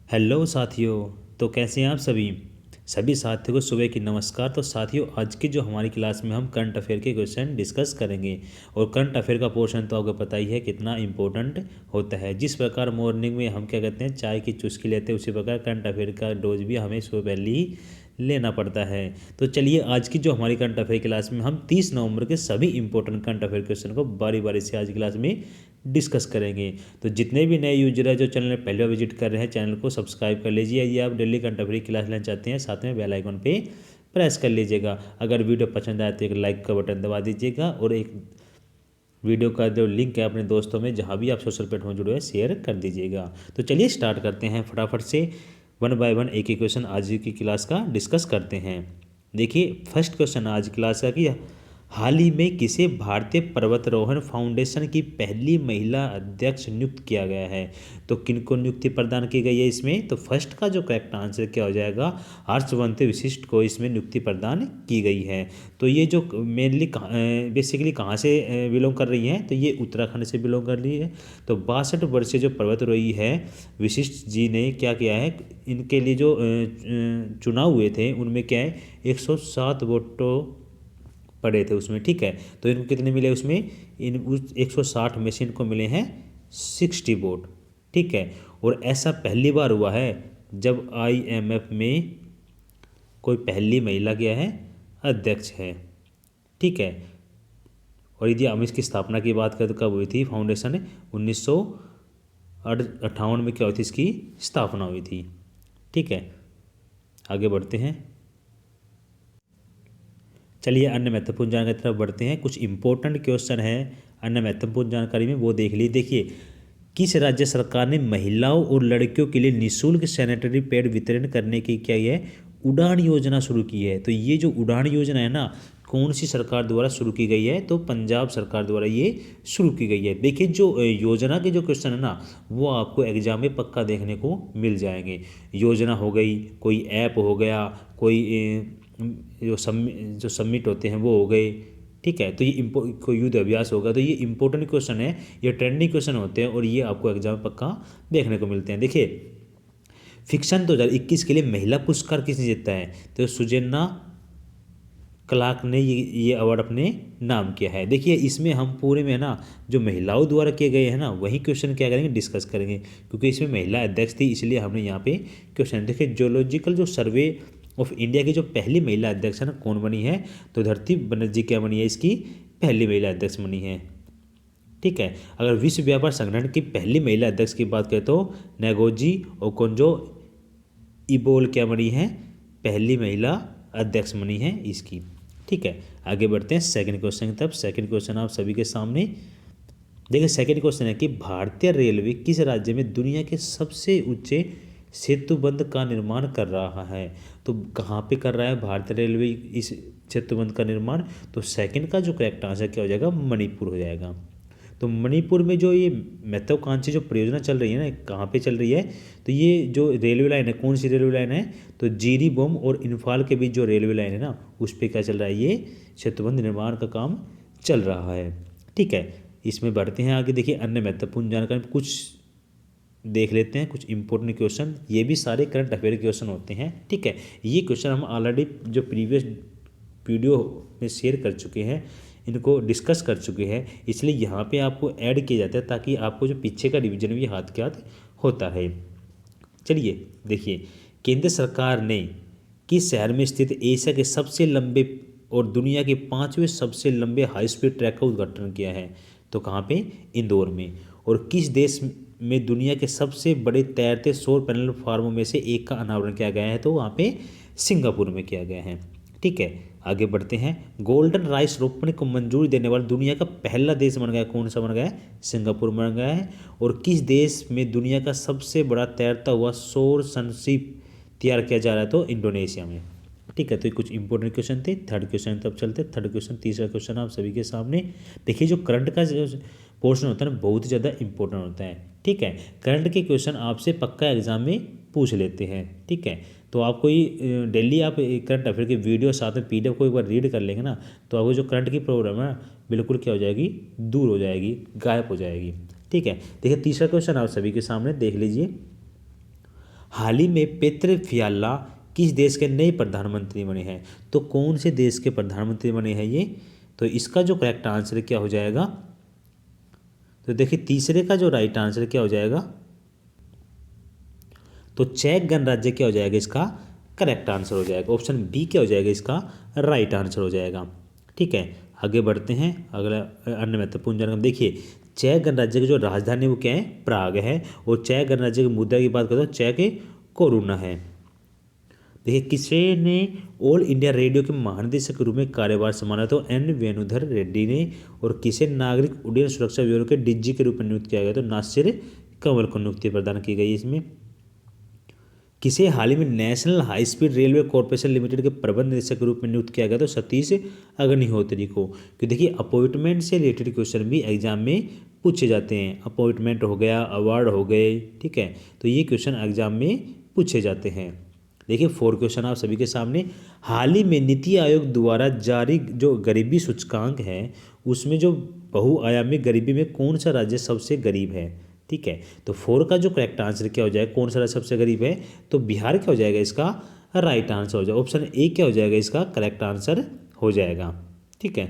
Hello साथियों। तो कैसे हैं आप सभी सभी साथियों को सुबह की नमस्कार। तो साथियों, आज की जो हमारी क्लास में हम करंट अफेयर के क्वेश्चन डिस्कस करेंगे। और करंट अफेयर का पोर्शन तो आपको पता ही है कितना इंपॉर्टेंट होता है। जिस प्रकार मॉर्निंग में हम क्या कहते हैं, चाय की चुस्की लेते हैं, उसी प्रकार करंट अफेयर का डोज भी हमें सुबह पहले ही लेना पड़ता है। तो चलिए, आज की जो हमारी करंट अफेयर क्लास में हम 30 नवंबर के सभी इंपॉर्टेंट करंट अफेयर क्वेश्चन को बारी बारी से आज की क्लास में डिस्कस करेंगे। तो जितने भी नए यूजर है जो चैनल में पहले बार विजिट कर रहे हैं, चैनल को सब्सक्राइब कर लीजिए। यदि आप डेली करंट अफेयर की क्लास लेना चाहते हैं, साथ में बेल आइकन पे प्रेस कर लीजिएगा। अगर वीडियो पसंद आए तो एक लाइक का बटन दबा दीजिएगा, और एक वीडियो का जो लिंक है अपने दोस्तों में, जहाँ भी आप सोशल प्लेटफॉर्म जुड़े हैं, शेयर कर दीजिएगा। तो चलिए स्टार्ट करते हैं फटाफट से, वन बाय वन एक एक क्वेश्चन आज की क्लास का डिस्कस करते हैं। देखिए, फर्स्ट क्वेश्चन आज क्लास का कि हाल ही में किसे भारतीय पर्वतारोहण फाउंडेशन की पहली महिला अध्यक्ष नियुक्त किया गया है। तो किनको नियुक्ति प्रदान की गई है इसमें? तो फर्स्ट का जो करेक्ट आंसर क्या हो जाएगा, हर्षवंत विशिष्ट को इसमें नियुक्ति प्रदान की गई है। तो ये जो मेनली बेसिकली कहाँ से बिलोंग कर रही हैं, तो ये उत्तराखंड से बिलोंग कर रही है। तो 62 वर्षीय जो पर्वतारोही है विशिष्ट जी ने क्या किया है, इनके लिए जो चुनाव हुए थे उनमें क्या है 107 वोटों पड़े थे उसमें, ठीक है। तो इनको कितने मिले उसमें, इन उस 160 में से इनको मिले हैं 60 वोट, ठीक है। और ऐसा पहली बार हुआ है जब IMF में कोई पहली महिला क्या है, अध्यक्ष है, ठीक है। और यदि हम इसकी स्थापना की बात करें तो कब हुई थी फाउंडेशन, 1958 में क्या हुई थी, इसकी स्थापना हुई थी, ठीक है। आगे बढ़ते हैं। चलिए अन्य महत्वपूर्ण जानकारी की तरफ बढ़ते हैं। कुछ इंपॉर्टेंट क्वेश्चन है अन्य महत्वपूर्ण जानकारी में, वो देख लीजिए। देखिए, किस राज्य सरकार ने महिलाओं और लड़कियों के लिए निःशुल्क सैनिटरी पैड वितरण करने की क्या है, उड़ान योजना शुरू की है। तो ये जो उड़ान योजना है ना, कौन सी सरकार द्वारा शुरू की गई है, तो पंजाब सरकार द्वारा ये शुरू की गई है। देखिए, जो योजना के जो क्वेश्चन है ना, वो आपको एग्जाम में पक्का देखने को मिल जाएंगे। योजना हो गई, कोई ऐप हो गया, कोई जो सबमिट होते हैं वो हो गए, ठीक है। तो ये कोई युद्ध अभ्यास होगा। तो ये इंपॉर्टेंट क्वेश्चन है, ये ट्रेंडिंग क्वेश्चन होते हैं, और ये आपको एग्जाम में पक्का देखने को मिलते हैं। देखिए, फिक्शन 2021 के लिए महिला पुरस्कार किसने जीता है, तो सुजैना क्लार्क ने ये अवार्ड अपने नाम किया है। देखिए, इसमें हम पूरे में ना जो महिलाओं द्वारा किए गए हैं ना, वही क्वेश्चन क्या करेंगे, डिस्कस करेंगे, क्योंकि इसमें महिला अध्यक्ष थी, इसलिए हमने यहाँ पे क्वेश्चन। देखिए, जियोलॉजिकल जो सर्वे ऑफ इंडिया की जो पहली महिला अध्यक्ष है ना, कौन बनी है, तो धरती बनर्जी क्या बनी है, इसकी पहली महिला अध्यक्ष बनी है, ठीक है। अगर विश्व व्यापार संगठन की पहली महिला अध्यक्ष की बात करें तो नेगोजी ओकोंजो इबोल क्या बनी है, पहली महिला अध्यक्ष बनी है इसकी, ठीक है। आगे बढ़ते हैं सेकंड क्वेश्चन की तरफ। सेकंड क्वेश्चन आप सभी के सामने देखिए। सेकंड क्वेश्चन है कि भारतीय रेलवे किस राज्य में दुनिया के सबसे ऊंचे सेतुबंध का निर्माण कर रहा है। तो कहाँ पे कर रहा है भारतीय रेलवे इस सेतुबंध का निर्माण, तो सेकंड का जो करेक्ट आंसर क्या हो जाएगा, मणिपुर हो जाएगा। तो मणिपुर में जो ये महत्वाकांक्षी जो परियोजना चल रही है ना, कहाँ पे चल रही है, तो ये जो रेलवे लाइन है, कौन सी रेलवे लाइन है, तो जीरीबोम और इम्फाल के बीच जो रेलवे लाइन है ना, उस पर क्या चल रहा है, ये सेतुबंध निर्माण का काम चल रहा है, ठीक है। इसमें बढ़ते हैं आगे। देखिए, अन्य महत्वपूर्ण जानकारी कुछ देख लेते हैं, कुछ इंपॉर्टेंट क्वेश्चन, ये भी सारे करंट अफेयर क्वेश्चन होते हैं, ठीक है। ये क्वेश्चन हम ऑलरेडी जो प्रीवियस वीडियो में शेयर कर चुके हैं, इनको डिस्कस कर चुके हैं, इसलिए यहाँ पे आपको ऐड किया जाता है ताकि आपको जो पीछे का रिवीजन भी हाथ के हाथ होता है। चलिए देखिए, केंद्र सरकार ने किस शहर में स्थित एशिया के सबसे लंबे और दुनिया के 5वें सबसे लंबे हाई स्पीड ट्रैक का उद्घाटन किया है, तो कहाँ पे, इंदौर में। और किस देश में दुनिया के सबसे बड़े तैरते सौर पैनल फार्मों में से एक का अनावरण किया गया है, तो वहाँ पे सिंगापुर में किया गया है, ठीक है। आगे बढ़ते हैं। गोल्डन राइस रोपण को मंजूरी देने वाला दुनिया का पहला देश बन गया, कौन सा बन गया है, सिंगापुर बन गया है। और किस देश में दुनिया का सबसे बड़ा तैरता हुआ सौर सनशिप तैयार किया जा रहा है, तो इंडोनेशिया में, ठीक है। तो ये कुछ इंपॉर्टेंट क्वेश्चन थे। थर्ड क्वेश्चन तब चलते, थर्ड क्वेश्चन, तीसरा क्वेश्चन आप सभी के सामने देखिए। जो करंट का पोर्शन होता है ना, बहुत ही ज़्यादा इंपॉर्टेंट होता है, ठीक है। करंट के क्वेश्चन आपसे पक्का एग्जाम में पूछ लेते हैं, ठीक है। तो आपको ये डेली आप करंट अफेयर की वीडियो साथ में PDF को एक बार रीड कर लेंगे ना, तो आपको जो करंट की प्रॉब्लम है बिल्कुल क्या हो जाएगी, दूर हो जाएगी, गायब हो जाएगी, ठीक है। देखिए, तीसरा क्वेश्चन आप सभी के सामने देख लीजिए। हाल ही में पेत्र फियाला किस देश के नए प्रधानमंत्री बने हैं? तो कौन से देश के प्रधानमंत्री बने हैं ये? तो इसका जो करेक्ट आंसर क्या हो जाएगा? तो देखिए तीसरे का जो राइट आंसर क्या हो जाएगा? तो चेक गणराज्य क्या हो जाएगा? इसका करेक्ट आंसर हो जाएगा। ऑप्शन बी क्या हो जाएगा? इसका राइट आंसर हो जाएगा। ठीक है, आगे बढ़ते हैं। अगला अन्य महत्वपूर्ण जानकारी देखिए, चेक गणराज्य की जो राजधानी वो क्या है? प्राग है। और चेक गणराज्य की मुद्रा की बात करें तो चेक कोरोना है। देखिए किसे ने ऑल इंडिया रेडियो के महानिदेशक के रूप में कार्यभार संभाला? तो एन वेणुधर रेड्डी ने। और किसे नागरिक उड्डयन सुरक्षा ब्यूरो के डीजी के रूप में नियुक्त किया गया? तो नासिर कंवल को नियुक्ति प्रदान की गई इसमें। किसे हाल ही में national high speed railway corporation limited के प्रबंध निदेशक के रूप में नियुक्त किया गया? तो सतीश अग्निहोत्री को। क्योंकि देखिए अपॉइंटमेंट से रिलेटेड क्वेश्चन भी एग्जाम में पूछे जाते हैं। अपॉइंटमेंट हो गया, अवार्ड हो गए, ठीक है, तो ये क्वेश्चन एग्जाम में पूछे जाते हैं। देखिए 4 क्वेश्चन आप सभी के सामने। हाल ही में नीति आयोग द्वारा जारी जो गरीबी सूचकांक है उसमें जो बहुआयामी गरीबी में कौन सा राज्य सबसे गरीब है? ठीक है, तो 4 का जो करेक्ट आंसर क्या हो जाएगा? कौन सा राज्य सबसे गरीब है? तो बिहार क्या हो जाएगा? इसका राइट आंसर हो जाएगा। ऑप्शन ए क्या हो जाएगा? इसका करेक्ट आंसर हो जाएगा। ठीक है,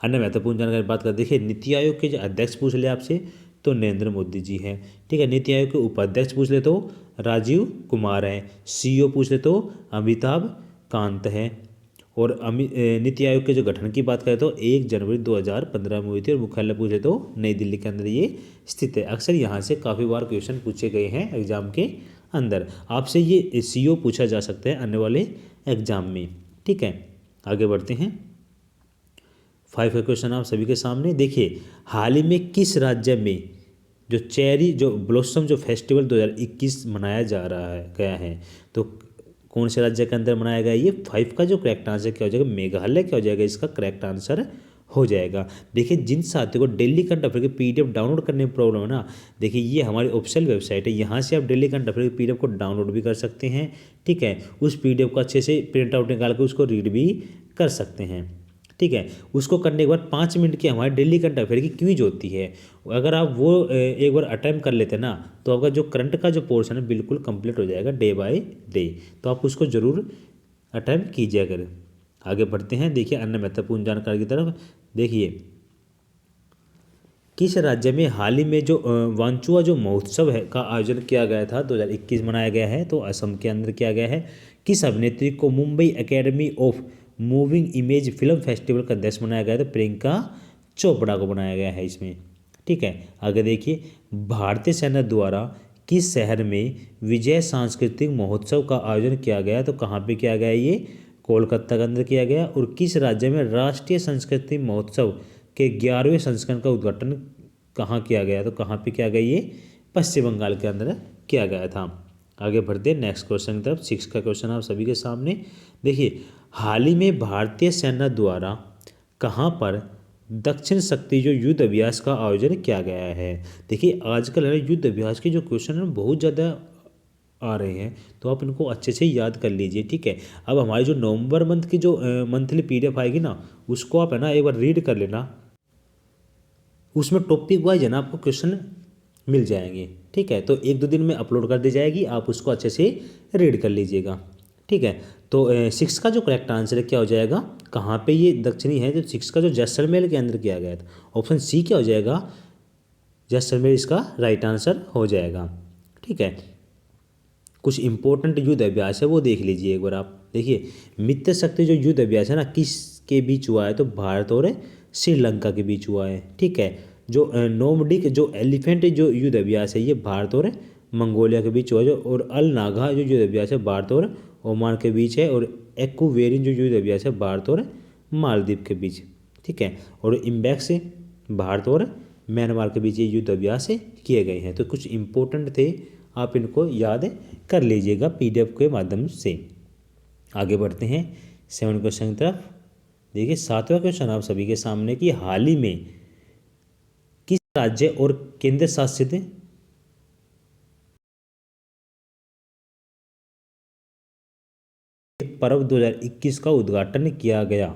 अन्य महत्वपूर्ण जानकारी बात कर देखिए, नीति आयोग के जो अध्यक्ष पूछ ले आपसे तो नरेंद्र मोदी जी हैं। ठीक है, नीति आयोग के उपाध्यक्ष पूछ ले तो राजीव कुमार है। सीईओ पूछ ले तो अमिताभ कांत है। और नीति आयोग के जो गठन की बात करें तो 1 जनवरी 2015 में हुई थी। और मुख्यालय पूछे तो नई दिल्ली के अंदर ये स्थित है। अक्सर यहाँ से काफ़ी बार क्वेश्चन पूछे गए हैं एग्जाम के अंदर। आपसे ये सीईओ पूछा जा सकता है आने वाले एग्जाम में। ठीक है, आगे बढ़ते हैं। 5 का क्वेश्चन आप सभी के सामने देखिए, हाल ही में किस राज्य में जो चेरी जो ब्लॉसम जो फेस्टिवल 2021 मनाया जा रहा है गया है? तो कौन से राज्य के अंदर मनाया गया? ये 5 का जो करेक्ट आंसर क्या हो जाएगा? मेघालय क्या हो जाएगा? इसका करेक्ट आंसर हो जाएगा। देखिए जिन साथियों को डेली करंट अफेयर की पीडीएफ डाउनलोड करने में प्रॉब्लम है ना, देखिए ये हमारी ऑफिशियल वेबसाइट है, यहाँ से आप डेली करंट अफेयर की पीडीएफ को डाउनलोड भी कर सकते हैं। ठीक है, उस पीडीएफ को अच्छे से प्रिंट आउट निकाल के उसको रीड भी कर सकते हैं। ठीक है, उसको करने के बाद 5 मिनट की हमारी डेली करंट अफेयर की क्विज होती है। अगर आप वो एक बार अटैम्प्ट कर लेते हैं ना तो आपका जो करंट का जो पोर्शन है बिल्कुल कंप्लीट हो जाएगा डे बाय डे। तो आप उसको ज़रूर अटैम्प्ट कीजिए। अगर आगे बढ़ते हैं, देखिए अन्य महत्वपूर्ण जानकारी की तरफ। देखिए किस राज्य में हाल ही में जो वांचुआ जो महोत्सव है का आयोजन किया गया था 2021 मनाया गया है? तो असम के अंदर किया गया है। किस अभिनेत्री को Mumbai academy of moving image film festival का अध्यक्ष बनाया गया? तो प्रियंका चोपड़ा को बनाया गया है इसमें। ठीक है, आगे देखिए, भारतीय सेना द्वारा किस शहर में विजय सांस्कृतिक महोत्सव का आयोजन किया गया? तो कहाँ पे किया गया? ये कोलकाता के अंदर किया गया। और किस राज्य में राष्ट्रीय संस्कृति महोत्सव के 11वें संस्करण का उद्घाटन कहाँ किया गया? तो कहाँ पे किया गया? ये पश्चिम बंगाल के अंदर किया गया था। आगे बढ़ते नेक्स्ट क्वेश्चन की तरफ। 6 का क्वेश्चन आप सभी के सामने देखिए, हाल ही में भारतीय सेना द्वारा कहाँ पर दक्षिण शक्ति जो युद्ध अभ्यास का आयोजन किया गया है? देखिए आजकल है युद्ध अभ्यास के जो क्वेश्चन है बहुत ज़्यादा आ रहे हैं, तो आप इनको अच्छे से याद कर लीजिए। ठीक है, अब हमारी जो नवंबर मंथ की जो मंथली पीडीएफ आएगी ना उसको आप है ना एक बार रीड कर लेना। उसमें टॉपिक वाइज है ना आपको क्वेश्चन मिल जाएंगे। ठीक है, तो 1-2 दिन में अपलोड कर दी जाएगी, आप उसको अच्छे से रीड कर लीजिएगा। ठीक है, तो 6 का जो करेक्ट आंसर है क्या हो जाएगा? कहाँ पे ये दक्षिणी है? तो 6 का जो जैसलमेर के अंदर किया गया था। ऑप्शन सी क्या हो जाएगा? जैसलमेर इसका राइट आंसर हो जाएगा। ठीक है, कुछ इंपॉर्टेंट युद्ध अभ्यास है वो देख लीजिए एक बार आप। देखिए मित्र शक्ति जो युद्ध अभ्यास है ना किस के बीच हुआ है? तो भारत और श्रीलंका के बीच हुआ है। ठीक है, जो नोमडिक जो एलिफेंट जो युद्ध अभ्यास है ये भारत और मंगोलिया के बीच हुआ है। और अल नागा जो युद्ध अभ्यास है भारत और ओमान के बीच है। और एक्वेरिन जो युद्ध अभ्यास है भारत और मालदीव के बीच। ठीक है, और इम्बैक्स भारत और म्यांमार के बीच ये युद्ध अभ्यास किए गए हैं। तो कुछ इंपॉर्टेंट थे, आप इनको याद कर लीजिएगा पीडीएफ के माध्यम से। आगे बढ़ते हैं 7 क्वेश्चन की तरफ। देखिए 7वां क्वेश्चन आप सभी के सामने कि हाल ही में किस राज्य और केंद्र शासित पर्व 2021 का उद्घाटन किया गया?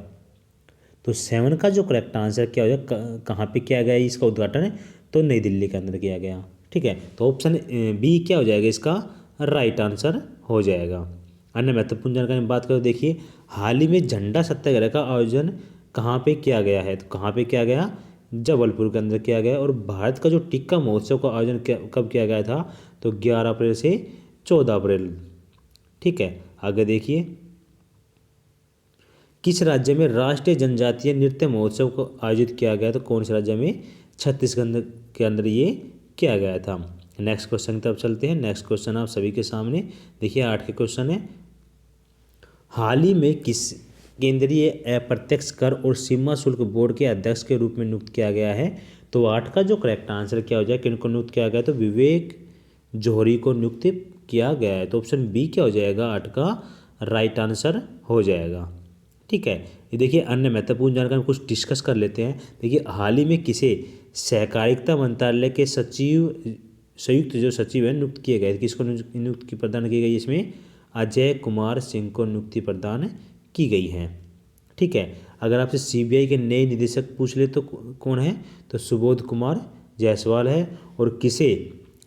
तो 7 का जो करेक्ट आंसर क्या हो जाएगा? कहाँ पे किया गया इसका उद्घाटन? तो नई दिल्ली के अंदर किया गया। ठीक है, तो ऑप्शन बी क्या हो जाएगा? इसका राइट आंसर हो जाएगा। अन्य महत्वपूर्ण जानकारी में बात करें तो देखिए, हाल ही में झंडा सत्याग्रह का आयोजन कहाँ पे किया गया है, तो कहाँ पे किया गया, जबलपुर के अंदर किया गया। और भारत का जो टीका महोत्सव का आयोजन कब किया गया था, तो 11 अप्रैल से 14 अप्रैल। ठीक है, आगे देखिए, किस राज्य में राष्ट्रीय जनजातीय नृत्य महोत्सव को आयोजित किया गया, तो कौन से राज्य में, छत्तीसगढ़ के अंदर ये किया गया था। नेक्स्ट क्वेश्चन की तरफ चलते हैं। नेक्स्ट क्वेश्चन आप सभी के सामने देखिए, 8 के क्वेश्चन है, हाल ही में किस केंद्रीय अप्रत्यक्ष कर और सीमा शुल्क बोर्ड के अध्यक्ष के रूप में नियुक्त किया गया है, तो 8 का जो करेक्ट आंसर क्या हो जाए, किनको नियुक्त किया गया, तो विवेक जौहरी को नियुक्त किया गया है। तो ऑप्शन बी क्या हो जाएगा, 8 का राइट आंसर हो जाएगा। ठीक है, ये देखिए, अन्य महत्वपूर्ण जानकारी कुछ डिस्कस कर लेते हैं। देखिए, हाल ही में किसे सहकारिता मंत्रालय के संयुक्त जो सचिव है नियुक्त किए गए, किसको नियुक्ति प्रदान की गई, इसमें अजय कुमार सिंह को नियुक्ति प्रदान की गई है। ठीक है, अगर आपसे सीबीआई के नए निदेशक पूछ ले तो कौन है, तो सुबोध कुमार जायसवाल है। और किसे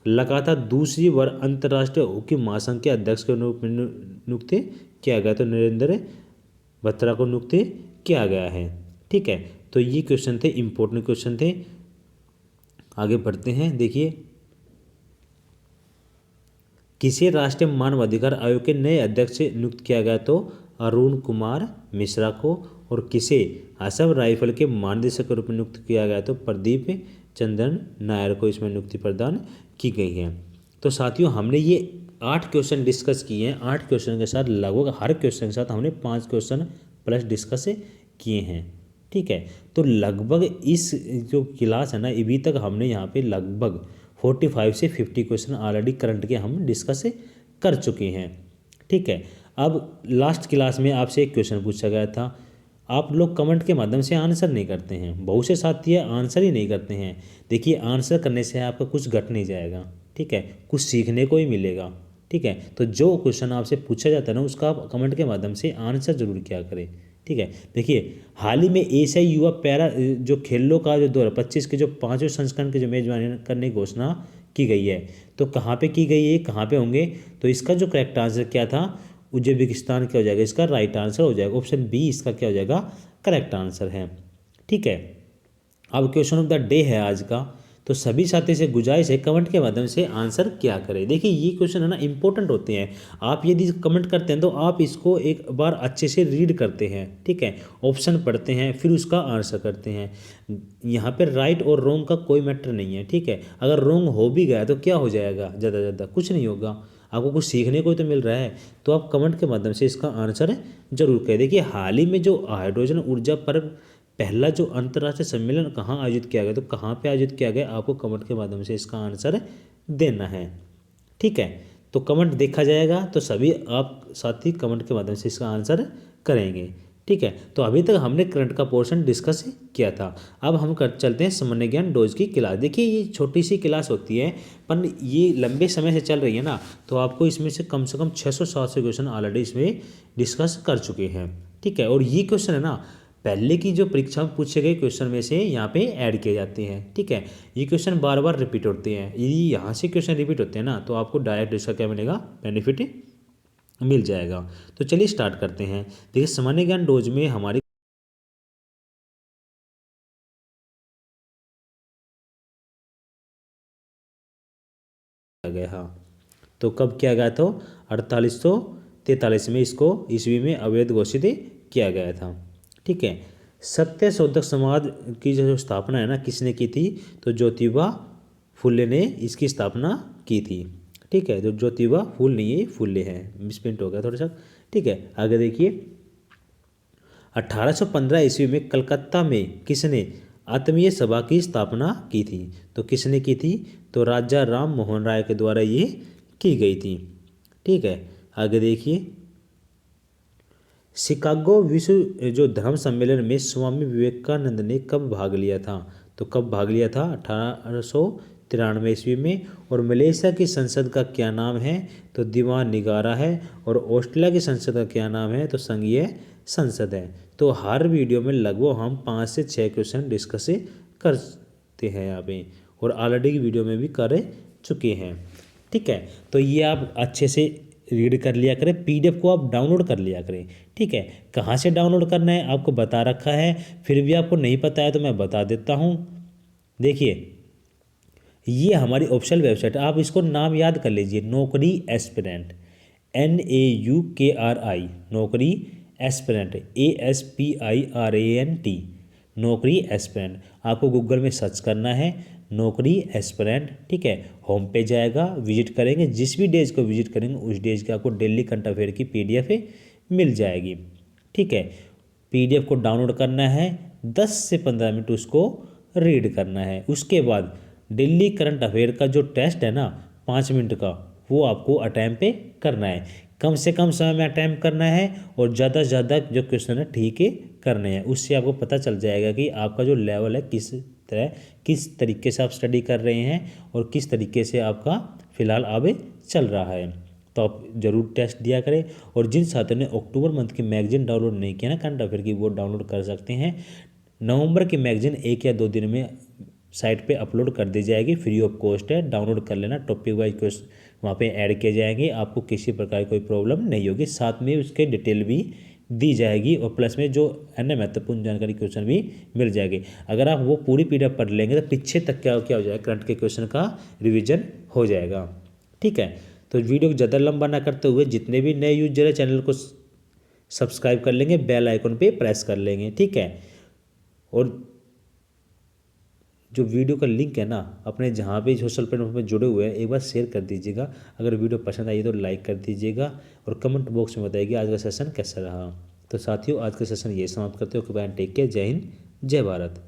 लगातार दूसरी बार अंतर्राष्ट्रीय हॉकी महासंघ के अध्यक्ष के रूप में नियुक्त किया गया, तो नरेंद्र बत्रा को नियुक्त किया गया है। ठीक है, तो ये क्वेश्चन थे, इंपॉर्टेंट क्वेश्चन थे। आगे बढ़ते हैं। देखिए, किसे राष्ट्रीय मानवाधिकार आयोग के नए अध्यक्ष नियुक्त किया गया, तो अरुण कुमार मिश्रा को। और किसे असम राइफल के महानिदेशक के रूप में नियुक्त किया गया, तो प्रदीप चंद्रन नायर को इसमें नियुक्ति प्रदान की गई है। तो साथियों, हमने ये 8 क्वेश्चन डिस्कस किए हैं। 8 क्वेश्चन के साथ लगभग हर क्वेश्चन के साथ हमने 5 क्वेश्चन प्लस डिस्कस किए हैं। ठीक है, तो लगभग इस जो क्लास है ना, अभी तक हमने यहाँ पे लगभग 45 से 50 क्वेश्चन ऑलरेडी करंट के हम डिस्कस कर चुके हैं। ठीक है, अब लास्ट क्लास में आपसे एक क्वेश्चन पूछा गया था, आप लोग कमेंट के माध्यम से आंसर नहीं करते हैं, बहुत से साथी आंसर ही नहीं करते हैं। देखिए, आंसर करने से आपका कुछ घट नहीं जाएगा। ठीक है, कुछ सीखने को ही मिलेगा। ठीक है, तो जो क्वेश्चन आपसे पूछा जाता है ना, उसका आप कमेंट के माध्यम से आंसर जरूर किया करें। ठीक है, देखिए, हाल ही में एशियाई युवा पैरा जो खेलों का जो 2025 के जो 5वें संस्करण के जो मेजबानी करने की घोषणा की गई है, तो कहाँ पे की गई है, कहाँ पे होंगे, तो इसका जो करेक्ट आंसर क्या था, उज्बेकिस्तान क्या हो जाएगा, इसका राइट आंसर हो जाएगा। ऑप्शन बी इसका क्या हो जाएगा, करेक्ट आंसर है। ठीक है, अब क्वेश्चन ऑफ द डे है आज का, तो सभी साथी से गुजारिश है कमेंट के माध्यम से आंसर क्या करें। देखिए, ये क्वेश्चन है ना, इंपॉर्टेंट होते हैं। आप यदि कमेंट करते हैं तो आप इसको एक बार अच्छे से रीड करते हैं। ठीक है, ऑप्शन पढ़ते हैं, फिर उसका आंसर करते हैं। यहाँ पर राइट और रॉन्ग का कोई मैटर नहीं है। ठीक है, अगर रॉन्ग हो भी गया तो क्या हो जाएगा, ज़्यादा ज़्यादा कुछ नहीं होगा, आपको कुछ सीखने को तो मिल रहा है। तो आप कमेंट के माध्यम से इसका आंसर जरूर करें। देखिए, हाल ही में जो हाइड्रोजन ऊर्जा पर पहला जो अंतर्राष्ट्रीय सम्मेलन कहाँ आयोजित किया गया, तो कहाँ पे आयोजित किया गया, आपको कमेंट के माध्यम से इसका आंसर देना है। ठीक है, तो कमेंट देखा जाएगा, तो सभी आप साथी कमेंट के माध्यम से इसका आंसर करेंगे। ठीक है, तो अभी तक हमने करंट का पोर्शन डिस्कस किया था। अब हम चलते हैं सामान्य ज्ञान डोज की क्लास। देखिए, ये छोटी सी क्लास होती है, पर ये लंबे समय से चल रही है ना, तो आपको इसमें से कम 600-700 क्वेश्चन ऑलरेडी इसमें डिस्कस कर चुके हैं। ठीक है, और ये क्वेश्चन है ना, पहले की जो परीक्षा में पूछे गए क्वेश्चन में से यहाँ पे ऐड किए जाते हैं। ठीक है, ये क्वेश्चन बार बार रिपीट होते हैं। यदि यहाँ से क्वेश्चन रिपीट होते हैं ना, तो आपको डायरेक्ट इसका क्या मिलेगा, बेनिफिट मिल जाएगा। तो चलिए स्टार्ट करते हैं। देखिए, सामान्य ज्ञान डोज में हमारी गया, हाँ, तो कब किया गया था, 4843 में इसको ईस्वी में अवैध घोषित किया गया था। ठीक है, सत्य शोधक समाज की जो स्थापना है ना, किसने की थी, तो ज्योतिबा फुले ने इसकी स्थापना की थी। ठीक है, जो ज्योतिबा फूल नहीं है, फुले है, मिसप्रिंट हो गया थोड़ा सा। ठीक है, आगे देखिए, 1815 ईस्वी में कलकत्ता में किसने आत्मीय सभा की स्थापना की थी, तो किसने की थी, तो राजा राम मोहन राय के द्वारा ये की गई थी। ठीक है, आगे देखिए, शिकागो विश्व जो धर्म सम्मेलन में स्वामी विवेकानंद ने कब भाग लिया था, तो कब भाग लिया था, 1893 ईस्वी में। और मलेशिया की संसद का क्या नाम है, तो दीवान निगारा है। और ऑस्ट्रेलिया की संसद का क्या नाम है, तो संघीय संसद है। तो हर वीडियो में लगभग हम 5 से 6 क्वेश्चन डिस्कस करते हैं यहाँ पे, और ऑलरेडी की वीडियो में भी कर चुके हैं। ठीक है। तो ये आप अच्छे से रीड कर लिया करें, पीडीएफ को आप डाउनलोड कर लिया करें, ठीक है। कहाँ से डाउनलोड करना है आपको बता रखा है, फिर भी आपको नहीं पता है तो मैं बता देता हूँ। देखिए ये हमारी ऑफिशियल वेबसाइट है, आप इसको नाम याद कर लीजिए, नौकरी एस्पिरेंट, NAUKRI, नौकरी एस्पिरेंट, ASPIRANT, नौकरी एस्पिरेंट। आपको गूगल में सर्च करना है नौकरी एस्पिरेंट, ठीक है। होम पे जाएगा, विजिट करेंगे, जिस भी डेज को विजिट करेंगे उस डेज के आपको डेली करंट अफेयर की PDF मिल जाएगी, ठीक है। PDF को डाउनलोड करना है, 10 से 15 मिनट उसको रीड करना है। उसके बाद डेली करंट अफेयर का जो टेस्ट है ना 5 मिनट का, वो आपको अटैम्प्ट पे करना है, कम से कम समय में अटैम्प्ट करना है, और ज़्यादा से ज़्यादा जो क्वेश्चन है ठीक है करने हैं। उससे आपको पता चल जाएगा कि आपका जो लेवल है किस तरीके से आप स्टडी कर रहे हैं और किस तरीके से आपका फ़िलहाल आगे चल रहा है। तो आप ज़रूर टेस्ट दिया करें। और जिन साथियों ने अक्टूबर मंथ की मैगजीन डाउनलोड नहीं किया ना करंट अफेयर की, वो डाउनलोड कर सकते हैं। नवंबर की मैगजीन 1 या 2 दिन में साइट पे अपलोड कर दी जाएगी, फ्री ऑफ कॉस्ट है, डाउनलोड कर लेना। टॉपिक वाइज क्वेश्चन वहाँ पे ऐड किए जाएंगे, आपको किसी प्रकार कोई प्रॉब्लम नहीं होगी। साथ में उसके डिटेल भी दी जाएगी और प्लस में जो अन्य महत्वपूर्ण जानकारी क्वेश्चन भी मिल जाएगी। अगर आप वो पूरी PDF पढ़ लेंगे तो पीछे तक क्या हो जाएगा, करंट के क्वेश्चन का रिविजन हो जाएगा, ठीक है। तो वीडियो को ज़्यादा लंबा ना करते हुए जितने भी नए यूजर है चैनल को सब्सक्राइब कर लेंगे, बेल आइकन पे प्रेस कर लेंगे, ठीक है। और जो वीडियो का लिंक है ना अपने जहाँ भी सोशल प्लेटफॉर्म में जुड़े हुए हैं एक बार शेयर कर दीजिएगा। अगर वीडियो पसंद आई तो लाइक कर दीजिएगा और कमेंट बॉक्स में बताइए आज का सेशन कैसा रहा। तो साथियों आज का सेशन ये समाप्त करते हो। टेक केयर, जय हिंद, जय भारत।